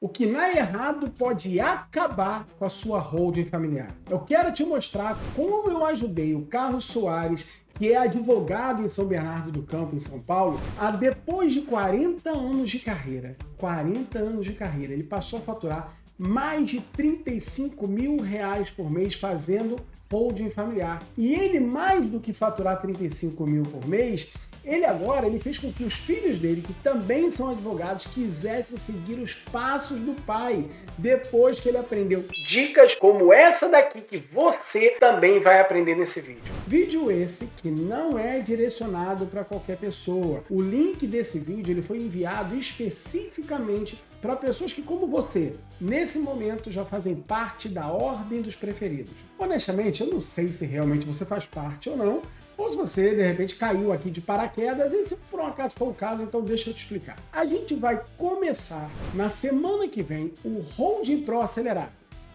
O que não é errado pode acabar com a sua holding familiar. Eu quero te mostrar como eu ajudei o Carlos Soares, que é advogado em São Bernardo do Campo, em São Paulo, a depois de 40 anos de carreira, ele passou a faturar mais de 35 mil reais por mês fazendo holding familiar. E ele, mais do que faturar 35 mil por mês, ele fez com que os filhos dele, que também são advogados, quisessem seguir os passos do pai, depois que ele aprendeu dicas como essa daqui que você também vai aprender nesse vídeo. Vídeo esse que não é direcionado para qualquer pessoa. O link desse vídeo ele foi enviado especificamente para pessoas que, como você, nesse momento já fazem parte da ordem dos preferidos. Honestamente, eu não sei se realmente você faz parte ou não, ou se você, de repente, caiu aqui de paraquedas, e se por um acaso for o caso, então deixa eu te explicar. A gente vai começar, na semana que vem, o Holding Pro Acelerado.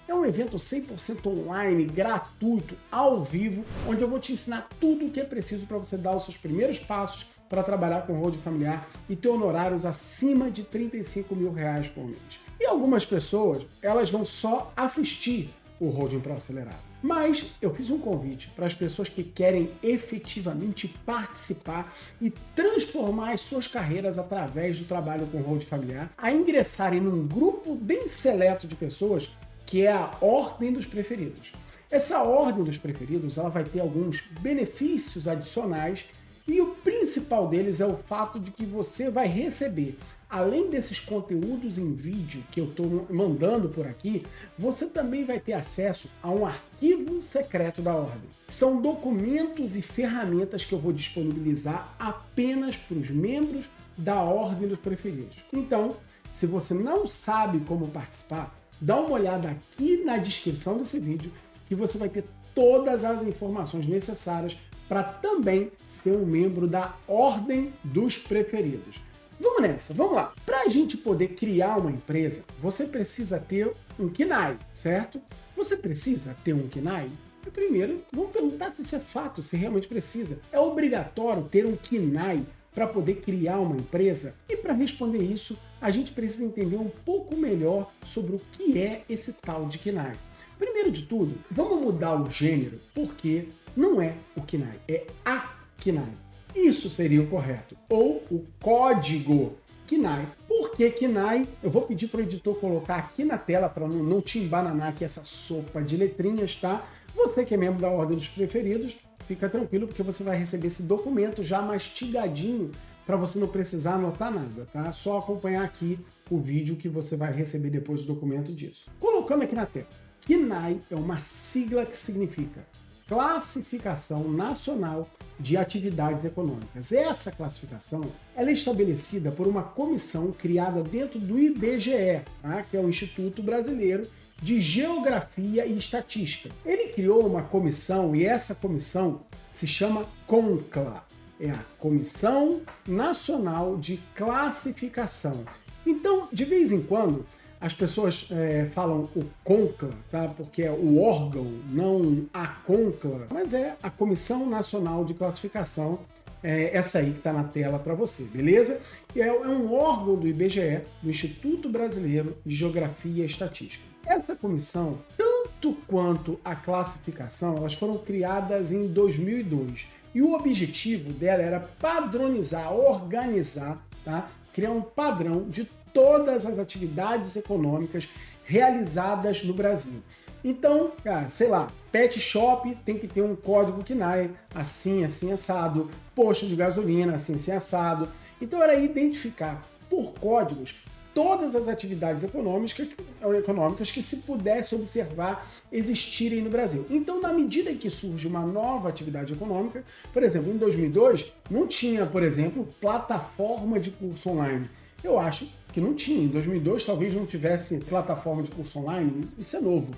É um evento 100% online, gratuito, ao vivo, onde eu vou te ensinar tudo o que é preciso para você dar os seus primeiros passos para trabalhar com holding familiar e ter honorários acima de 35 mil reais por mês. E algumas pessoas, elas vão só assistir o Holding Pro Acelerado. Mas eu fiz um convite para as pessoas que querem efetivamente participar e transformar as suas carreiras através do trabalho com holding familiar, a ingressarem num grupo bem seleto de pessoas que é a Ordem dos Preferidos. Essa Ordem dos Preferidos ela vai ter alguns benefícios adicionais e o principal deles é o fato de que você vai receber, além desses conteúdos em vídeo que eu estou mandando por aqui, você também vai ter acesso a um arquivo secreto da Ordem. São documentos e ferramentas que eu vou disponibilizar apenas para os membros da Ordem dos Preferidos. Então, se você não sabe como participar, dá uma olhada aqui na descrição desse vídeo que você vai ter todas as informações necessárias para também ser um membro da Ordem dos Preferidos. Vamos nessa, vamos lá. Para a gente poder criar uma empresa, você precisa ter um KNAI, certo? Você precisa ter um KNAI? Primeiro, vamos perguntar se isso é fato, se realmente precisa. É obrigatório ter um KNAI para poder criar uma empresa? E para responder isso, a gente precisa entender um pouco melhor sobre o que é esse tal de KNAI. Primeiro de tudo, vamos mudar o gênero, porque não é o KNAI, é a KNAI. Isso seria o correto, ou o código KNAI. Por que KNAI? Eu vou pedir para o editor colocar aqui na tela para não te embananar aqui essa sopa de letrinhas, tá? Você que é membro da Ordem dos Preferidos, fica tranquilo porque você vai receber esse documento já mastigadinho para você não precisar anotar nada, tá? Só acompanhar aqui o vídeo que você vai receber depois o documento disso. Colocando aqui na tela, KNAI é uma sigla que significa Classificação Nacional de Atividades Econômicas. Essa classificação ela é estabelecida por uma comissão criada dentro do IBGE, tá? Que é o Instituto Brasileiro de Geografia e Estatística. Ele criou uma comissão e essa comissão se chama CONCLA, é a Comissão Nacional de Classificação. Então, de vez em quando, as pessoas falam o CONCLA, tá? Porque é o órgão, não a CONCLA, mas é a Comissão Nacional de Classificação, essa aí que está na tela para você, beleza? E é um órgão do IBGE, do Instituto Brasileiro de Geografia e Estatística. Essa comissão, tanto quanto a classificação, elas foram criadas em 2002 e o objetivo dela era padronizar, organizar, tá? Criar um padrão de todas as atividades econômicas realizadas no Brasil. Então, sei lá, pet shop tem que ter um código KNAI, assim, assim, assado, posto de gasolina, assim, assim, assado. Então era identificar por códigos todas as atividades econômicas que se pudesse observar existirem no Brasil. Então, na medida que surge uma nova atividade econômica, por exemplo, em 2002, não tinha, por exemplo, plataforma de curso online. Eu acho que não tinha. Em 2002, talvez não tivesse plataforma de curso online. Isso é novo.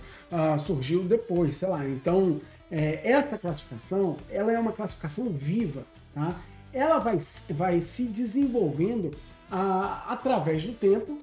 Surgiu depois, sei lá. Então, essa classificação, ela é uma classificação viva, tá? Ela vai se desenvolvendo através do tempo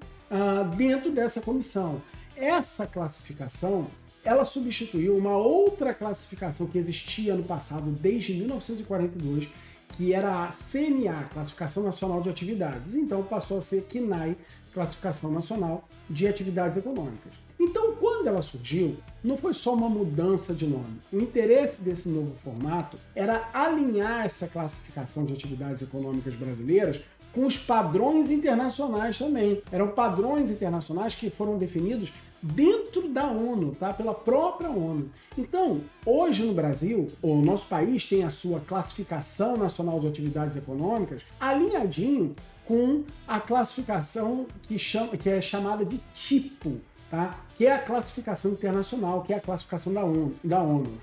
dentro dessa comissão. Essa classificação, ela substituiu uma outra classificação que existia no passado, desde 1942, que era a CNA, Classificação Nacional de Atividades. Então passou a ser KNAI Classificação Nacional de Atividades Econômicas. Então, quando ela surgiu, não foi só uma mudança de nome. O interesse desse novo formato era alinhar essa classificação de atividades econômicas brasileiras com os padrões internacionais também. Eram padrões internacionais que foram definidos dentro da ONU, tá? Pela própria ONU. Então, hoje no Brasil, o nosso país tem a sua classificação nacional de atividades econômicas alinhadinho com a classificação que é chamada de tipo, tá? Que é a classificação internacional, que é a classificação da ONU.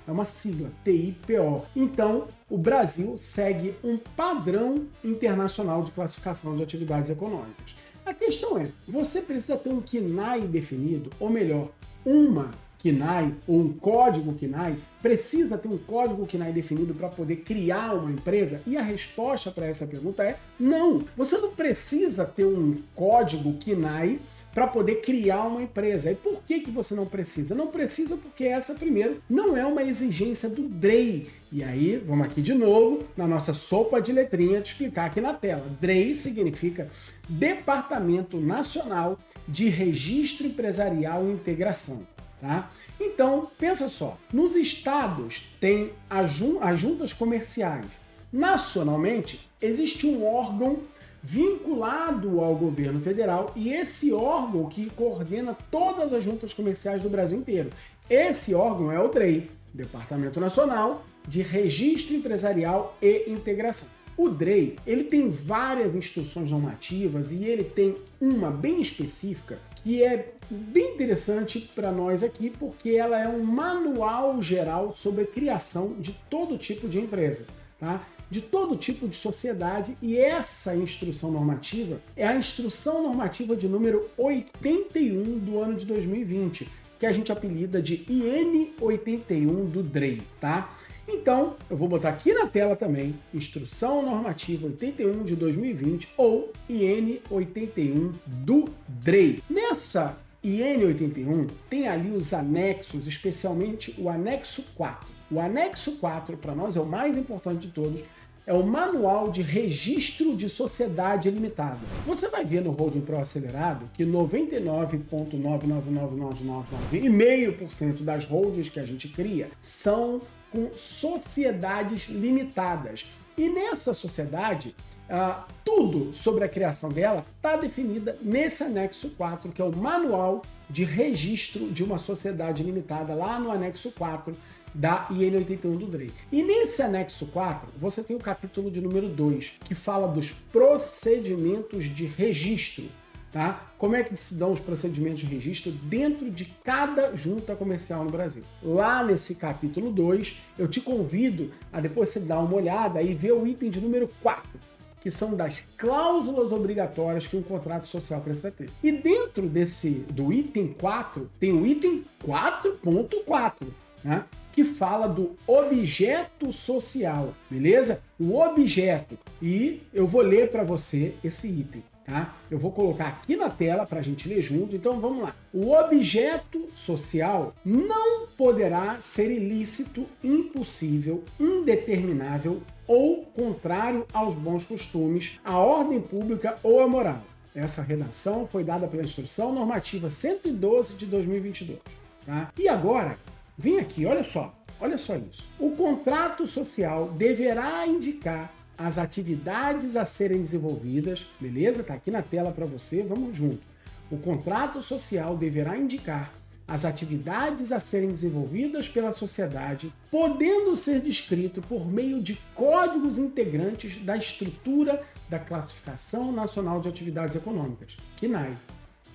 É uma sigla, TIPO. Então, o Brasil segue um padrão internacional de classificação de atividades econômicas. A questão é, você precisa ter um KNAI definido, ou melhor, uma KNAI ou um código KNAI, precisa ter um código KNAI definido para poder criar uma empresa? E a resposta para essa pergunta é não. Você não precisa ter um código KNAI para poder criar uma empresa. E por que você não precisa? Não precisa porque essa, primeiro, não é uma exigência do DREI. E aí, vamos aqui de novo, na nossa sopa de letrinha, te explicar aqui na tela. DREI significa Departamento Nacional de Registro Empresarial e Integração. Tá? Então, pensa só, nos estados tem as juntas comerciais. Nacionalmente, existe um órgão vinculado ao governo federal e esse órgão que coordena todas as juntas comerciais do Brasil inteiro. Esse órgão é o DREI, Departamento Nacional de Registro Empresarial e Integração. O DREI, ele tem várias instruções normativas e ele tem uma bem específica que é bem interessante para nós aqui porque ela é um manual geral sobre a criação de todo tipo de empresa, tá? De todo tipo de sociedade, e essa instrução normativa é a instrução normativa de número 81 do ano de 2020, que a gente apelida de IN 81 do DREI, tá? Então, eu vou botar aqui na tela também, Instrução Normativa 81 de 2020 ou IN 81 do DREI. Nessa IN 81 tem ali os anexos, especialmente o anexo 4. O anexo 4, para nós, é o mais importante de todos, é o Manual de Registro de Sociedade Limitada. Você vai ver no Holding Pro Acelerado que 99,999999,5% das holdings que a gente cria são com sociedades limitadas. E nessa sociedade, tudo sobre a criação dela está definida nesse anexo 4, que é o Manual de Registro de uma Sociedade Limitada, lá no anexo 4 da IN 81 do DREI. E nesse anexo 4, você tem o capítulo de número 2, que fala dos procedimentos de registro, tá? Como é que se dão os procedimentos de registro dentro de cada junta comercial no Brasil. Lá nesse capítulo 2, eu te convido a depois você dar uma olhada e ver o item de número 4, que são das cláusulas obrigatórias que um contrato social precisa ter. E dentro do item 4, tem o item 4.4, né? Que fala do objeto social, beleza? O objeto. E eu vou ler para você esse item, tá? Eu vou colocar aqui na tela para a gente ler junto, então vamos lá. O objeto social não poderá ser ilícito, impossível, indeterminável ou contrário aos bons costumes, à ordem pública ou à moral. Essa redação foi dada pela Instrução Normativa 112 de 2022, tá? E agora, vem aqui, olha só isso. O contrato social deverá indicar as atividades a serem desenvolvidas, beleza? Tá aqui na tela para você, vamos junto. O contrato social deverá indicar as atividades a serem desenvolvidas pela sociedade, podendo ser descrito por meio de códigos integrantes da estrutura da Classificação Nacional de Atividades Econômicas, KNAI.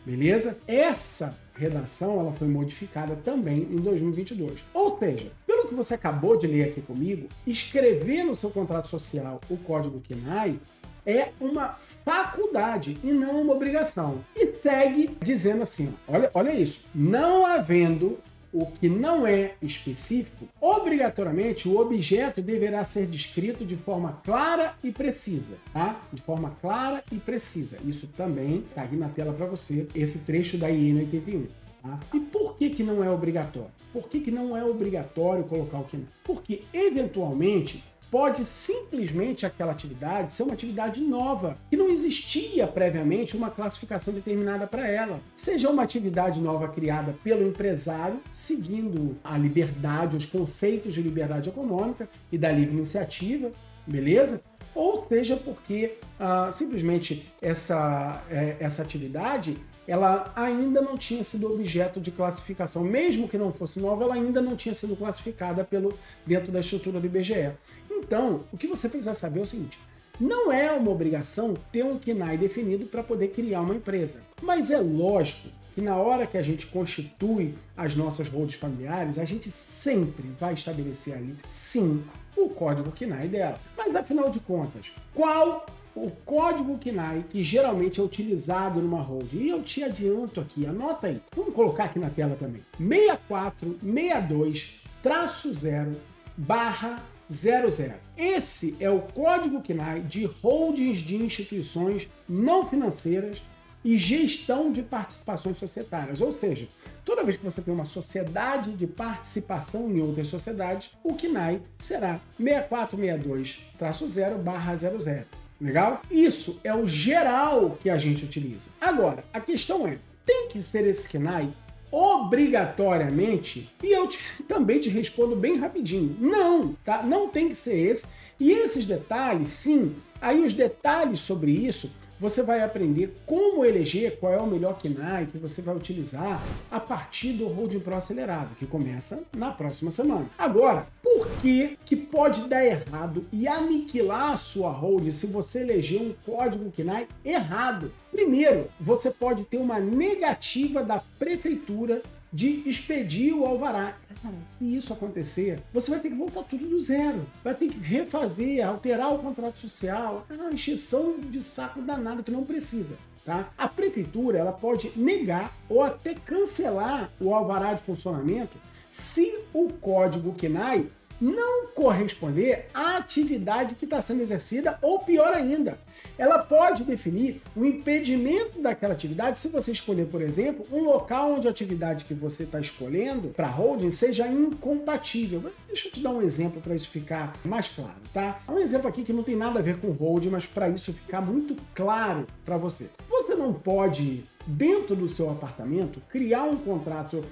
Beleza? Essa redação ela foi modificada também em 2022. Ou seja, pelo que você acabou de ler aqui comigo, escrever no seu contrato social o código KNAI é uma faculdade e não uma obrigação. E segue dizendo assim, olha isso, não havendo o que não é específico, obrigatoriamente o objeto deverá ser descrito de forma clara e precisa, tá? De forma clara e precisa. Isso também está aqui na tela para você, esse trecho da IN 81. Tá? E por que não é obrigatório? Por que não é obrigatório colocar o que não? Porque, eventualmente, pode simplesmente aquela atividade ser uma atividade nova, que não existia previamente uma classificação determinada para ela. Seja uma atividade nova criada pelo empresário, seguindo a liberdade, os conceitos de liberdade econômica e da livre iniciativa, beleza? Ou seja porque simplesmente essa atividade ela ainda não tinha sido objeto de classificação. Mesmo que não fosse nova, ela ainda não tinha sido classificada dentro da estrutura do IBGE. Então, o que você precisa saber é o seguinte: não é uma obrigação ter um KNAI definido para poder criar uma empresa. Mas é lógico que na hora que a gente constitui as nossas holdings familiares, a gente sempre vai estabelecer ali, sim, o código KNAI dela. Mas, afinal de contas, qual o código KNAI que geralmente é utilizado numa holding? E eu te adianto aqui, anota aí. Vamos colocar aqui na tela também. 6462-0/00. Esse é o código KNAI de holdings de instituições não financeiras e gestão de participações societárias. Ou seja, toda vez que você tem uma sociedade de participação em outras sociedades, o KNAI será 6462-0/00. Legal? Isso é o geral que a gente utiliza. Agora, a questão é, tem que ser esse KNAI obrigatoriamente? E eu também te respondo bem rapidinho. Não, tá? Não tem que ser esse. E esses detalhes, sim, aí os detalhes sobre isso, você vai aprender como eleger qual é o melhor KNAI que você vai utilizar a partir do Holding Pro Acelerado, que começa na próxima semana. Agora, por que pode dar errado e aniquilar a sua holding se você eleger um código KNAI errado? Primeiro, você pode ter uma negativa da prefeitura de expedir o alvará. Se isso acontecer, você vai ter que voltar tudo do zero. Vai ter que refazer, alterar o contrato social. É uma encheção de saco danada que não precisa. Tá? A prefeitura ela pode negar ou até cancelar o alvará de funcionamento se o código KNAI não corresponder à atividade que está sendo exercida, ou pior ainda, ela pode definir o impedimento daquela atividade se você escolher, por exemplo, um local onde a atividade que você está escolhendo para holding seja incompatível. Deixa eu te dar um exemplo para isso ficar mais claro, tá? Um exemplo aqui que não tem nada a ver com holding, mas para isso ficar muito claro para você. Você não pode, dentro do seu apartamento, criar um contrato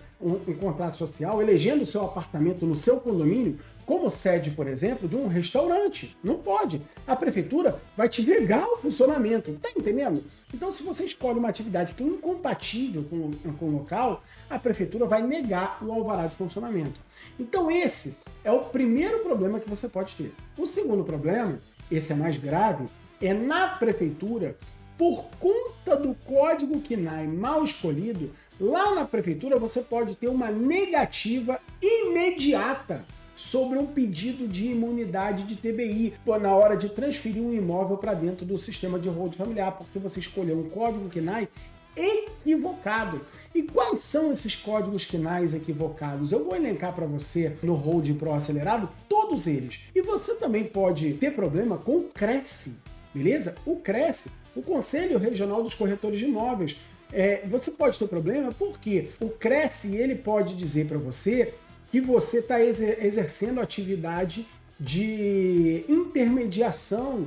social, elegendo o seu apartamento no seu condomínio como sede, por exemplo, de um restaurante. Não pode. A prefeitura vai te negar o funcionamento. Tá entendendo? Então, se você escolhe uma atividade que é incompatível com o local, a prefeitura vai negar o alvará de funcionamento. Então, esse é o primeiro problema que você pode ter. O segundo problema, esse é mais grave, é na prefeitura, por conta do código KNAI mal escolhido, lá na prefeitura você pode ter uma negativa imediata sobre um pedido de imunidade de TBI na hora de transferir um imóvel para dentro do sistema de holding familiar, porque você escolheu um código KNAI equivocado. E quais são esses códigos KNAIs equivocados? Eu vou elencar para você no Holding Pro Acelerado todos eles. E você também pode ter problema com o CRECE, beleza? O CRECE, o Conselho Regional dos Corretores de Imóveis. Você pode ter problema porque o CRECE ele pode dizer para você que você está exercendo atividade de intermediação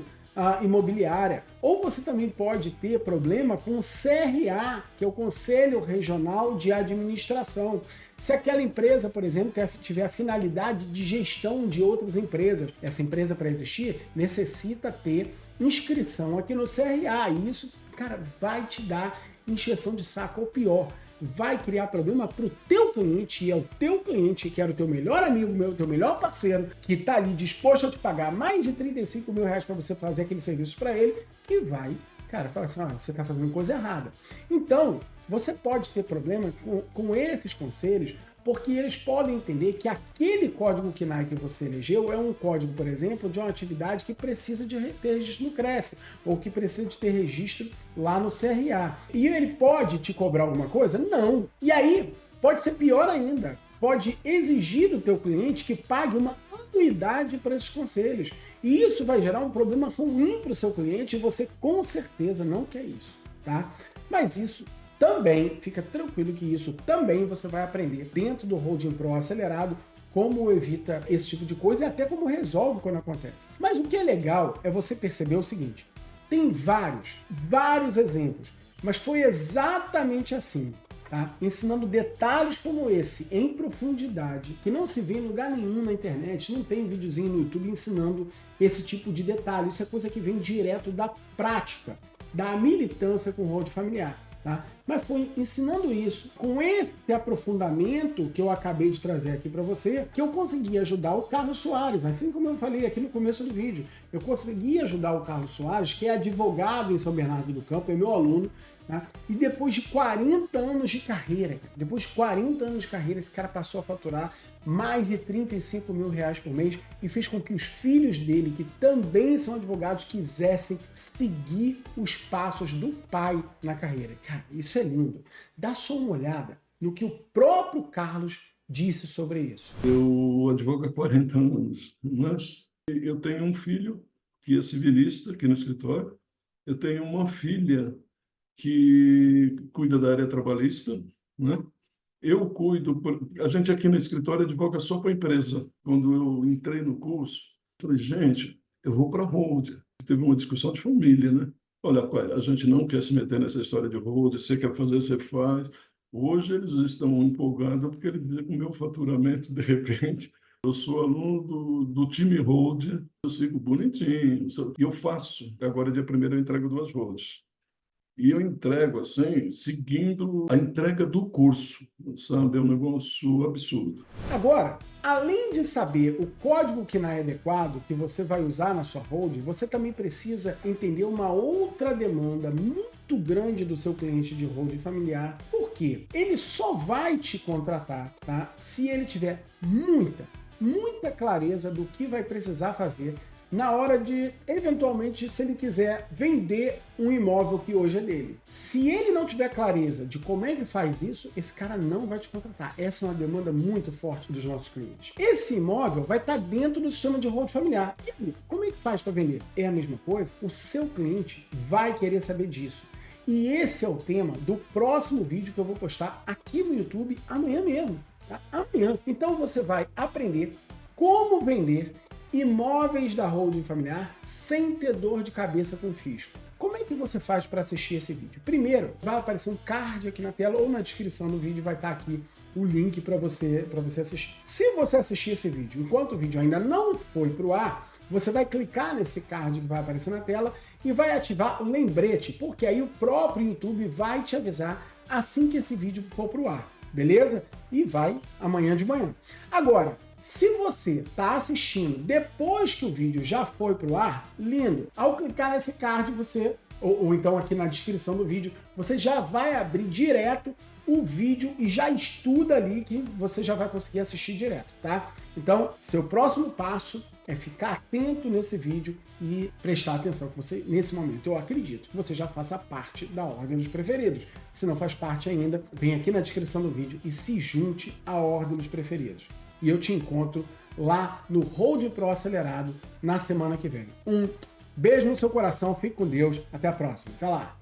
imobiliária. Ou você também pode ter problema com o CRA, que é o Conselho Regional de Administração. Se aquela empresa, por exemplo, tiver a finalidade de gestão de outras empresas, essa empresa, para existir, necessita ter inscrição aqui no CRA. E isso, cara, vai te dar encheção de saco, ou pior, vai criar problema para o teu cliente, e é o teu cliente que era o teu melhor amigo, teu melhor parceiro, que está ali disposto a te pagar mais de 35 mil reais para você fazer aquele serviço para ele, que vai, cara, falar assim, você está fazendo coisa errada. Então, você pode ter problema com esses conselhos, porque eles podem entender que aquele código KNAI que você elegeu é um código, por exemplo, de uma atividade que precisa de ter registro no CRECE, ou que precisa de ter registro lá no CRA. E ele pode te cobrar alguma coisa? Não. E aí, pode ser pior ainda. Pode exigir do teu cliente que pague uma anuidade para esses conselhos. E isso vai gerar um problema ruim para o seu cliente, e você com certeza não quer isso, tá? Mas isso também, fica tranquilo que isso também você vai aprender dentro do Holding Pro Acelerado, como evita esse tipo de coisa e até como resolve quando acontece. Mas o que é legal é você perceber o seguinte, tem vários exemplos, mas foi exatamente assim, tá? Ensinando detalhes como esse, em profundidade, que não se vê em lugar nenhum na internet, não tem videozinho no YouTube ensinando esse tipo de detalhe. Isso é coisa que vem direto da prática, da militância com hold familiar. Tá? Mas foi ensinando isso, com esse aprofundamento que eu acabei de trazer aqui para você, que eu consegui ajudar o Carlos Soares, assim como eu falei aqui no começo do vídeo. Eu consegui ajudar o Carlos Soares, que é advogado em São Bernardo do Campo, é meu aluno, tá? E depois de 40 anos de carreira, esse cara passou a faturar mais de 35 mil reais por mês e fez com que os filhos dele, que também são advogados, quisessem seguir os passos do pai na carreira. Cara, isso é lindo. Dá só uma olhada no que o próprio Carlos disse sobre isso. Eu advogo há 40 anos, mas eu tenho um filho que é civilista aqui no escritório, eu tenho uma filha que cuida da área trabalhista, né? Eu cuido, a gente aqui no escritório advoga só para a empresa. Quando eu entrei no curso, falei, gente, eu vou para a hold. Teve uma discussão de família, né? Olha, pai, a gente não quer se meter nessa história de hold, você quer fazer, você faz. Hoje eles estão empolgados porque eles veem o meu faturamento, de repente. Eu sou aluno do time hold, eu sigo bonitinho, e eu faço. Agora, dia 1º, eu entrego 2 holds. E eu entrego, assim, seguindo a entrega do curso, sabe? É um negócio absurdo. Agora, além de saber o código KNAI adequado que você vai usar na sua hold, você também precisa entender uma outra demanda muito grande do seu cliente de hold familiar. Por quê? Ele só vai te contratar, tá? Se ele tiver muita clareza do que vai precisar fazer na hora de, eventualmente, se ele quiser vender um imóvel que hoje é dele. Se ele não tiver clareza de como é que faz isso, esse cara não vai te contratar. Essa é uma demanda muito forte dos nossos clientes. Esse imóvel vai estar dentro do sistema de hold familiar. E aí, como é que faz para vender? É a mesma coisa? O seu cliente vai querer saber disso. E esse é o tema do próximo vídeo que eu vou postar aqui no YouTube amanhã mesmo. Tá? Amanhã. Então você vai aprender como vender imóveis da holding familiar sem ter dor de cabeça com fisco. Como é que você faz para assistir esse vídeo? Primeiro, vai aparecer um card aqui na tela ou na descrição do vídeo vai estar aqui o link para você assistir. Se você assistir esse vídeo enquanto o vídeo ainda não foi para o ar, você vai clicar nesse card que vai aparecer na tela e vai ativar o lembrete, porque aí o próprio YouTube vai te avisar assim que esse vídeo for para o ar, beleza? E vai amanhã de manhã. Agora, se você está assistindo depois que o vídeo já foi para o ar, lindo! Ao clicar nesse card, você, ou então aqui na descrição do vídeo, você já vai abrir direto o vídeo e já estuda ali que você já vai conseguir assistir direto, tá? Então, seu próximo passo é ficar atento nesse vídeo e prestar atenção que você, nesse momento, eu acredito que você já faça parte da Ordem dos Preferidos. Se não faz parte ainda, vem aqui na descrição do vídeo e se junte à Ordem dos Preferidos. E eu te encontro lá no Hold Pro Acelerado na semana que vem. Um beijo no seu coração, fique com Deus, até a próxima. Até lá!